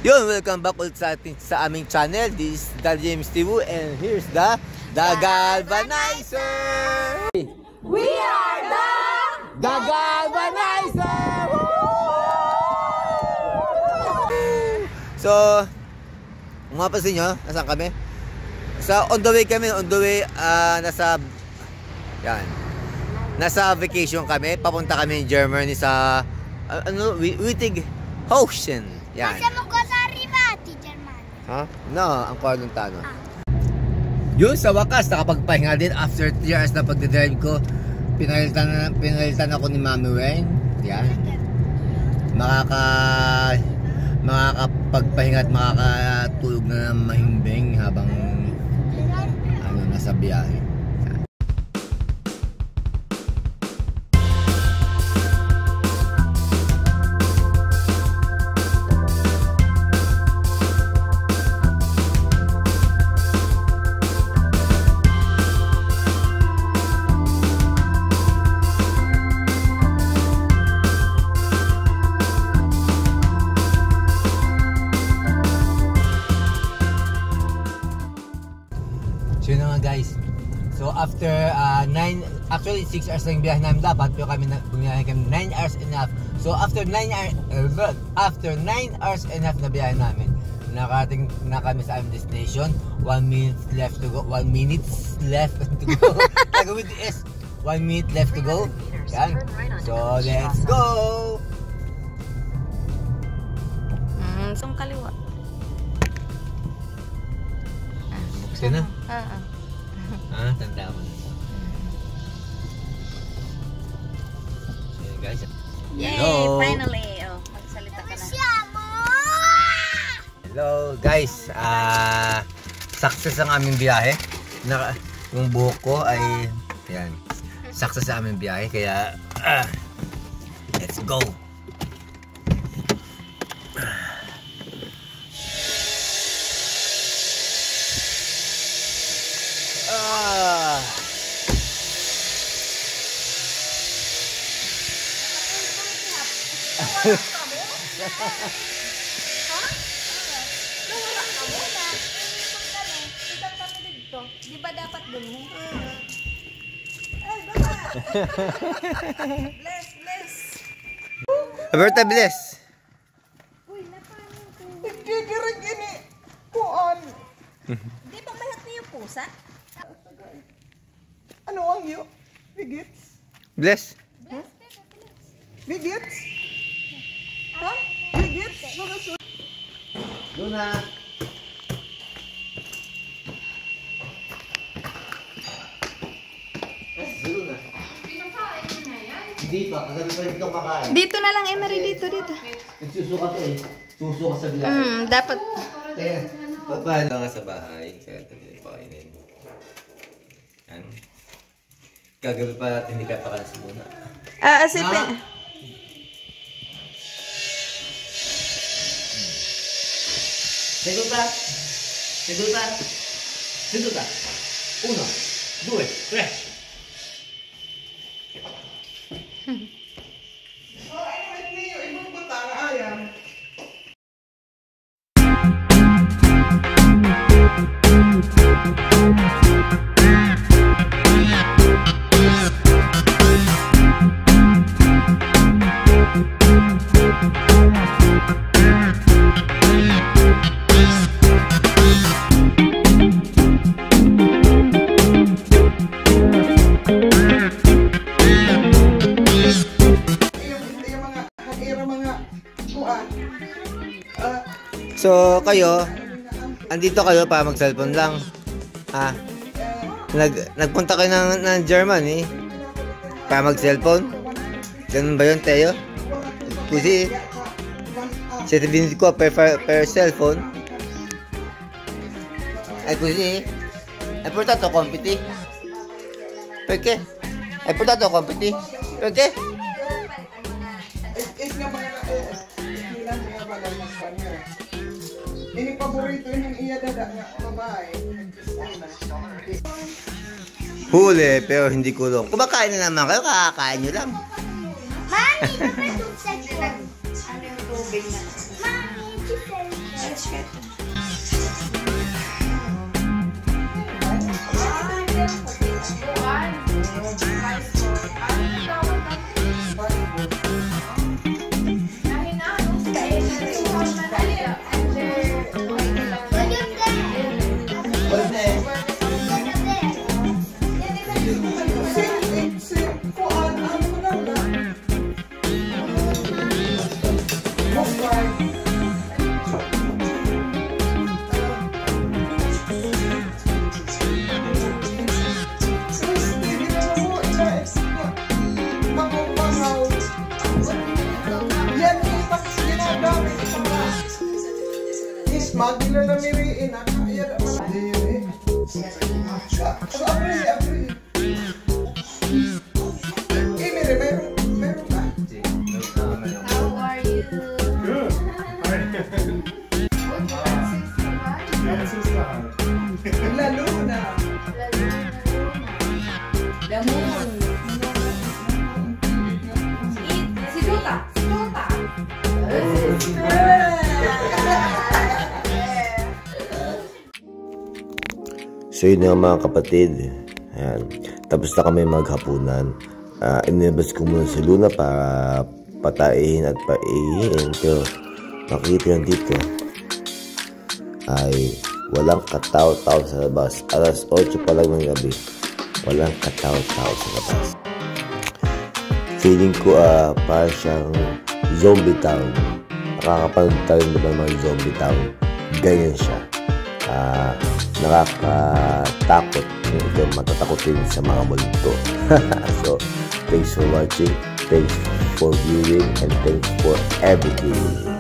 Yun, welcome back ulit sa aming channel. This is the James Tibu and here's the Galvanizer! We are the Galvanizer! So, kung mapasin nyo, nasaan kami? On the way kami, nasa vacation kami. Papunta kami in Germany sa, Wittig Hosen. Yan. Siamo cosa arrivati, Germania? Ha? No, ang Corlon Tano. Yun, sa wakas, nakapagpahinga din after 3 hours na pagdadrive ko. Pinalitan ako ni Mami Wayne. Yan. Makakapagpahinga at makakatulog na ng mahimbing habang nasa biyahe. So yun na nga guys. So after 6 hours lang biyahe namin dapat, pero bumiyahe kami 9 hours and a half. So after 9 hours and a half na biyahe namin, nakarating na kami sa aming destination. 1 minute left to go. 1 minute left to go. With the S. 1 minute left to go. Yan. So let's go! Song kaliwa. Buksin na? Tanda mo na. So guys. Yay! Hello. Finally! Oh, magsalita ka na. Hello guys. Success ang aming biyahe. Yung buhok ko ay yan. Success ang aming biyahe. Kaya let's go. Di ba dapat dun? Bless. Roberta, bless. Nagdidirig ini. Kuan. Di ba mahat niyo pusa? Ano ang iyo? Bigits? Bless. Bigits? Ha? Bigits? Luna. Luna. Hindi pa, kagabi pa rin ito kakain. Dito na lang, Emery. Dito. Nagsusuka to eh. Susuka sa bilang. Dapat. Kaya, papahan lang sa bahay. Kaya ito hindi pa kainin. Yan. Kagabi pa natin hindi ka pakain si Luna. Asipin. Seguta. 1, 2, 3. So kayo, andito kayo para mag-cellphone lang. Nagpunta kayo ng Germany para mag-cellphone. Ganun ba yun, Teo? Kasi 7 ko per cellphone. Ay kasi è portato compiti? Perché? Hai portato compiti? Perché? Ini paborito yung iya dada nga babae. Huli, pero hindi kulong. Kumakain na naman kayo, kakakain nyo lang. Mami, dapat yung second. Ano yung tubig na? Mami, chicken. Magila na miriin na kaya naman dili. Abri. Mire, meron na. How are you? Good. Lalo na. The moon. Si Jota. So yun nga mga kapatid, ayan. Tapos na kami maghapunan. Inilabas ko muna si Luna para patayin at paihin. Pero makikita lang dito ay walang katao-tao sa labas. Alas 8 pa lang ng gabi, walang katao-tao sa labas. Feeling ko para siyang zombie town. Nakakapanood tayo naman mga zombie town. Ganyan siya. Nakakatakot. Ito matatakotin sa mga multo. So, thanks for watching, thanks for viewing, and thanks for everything.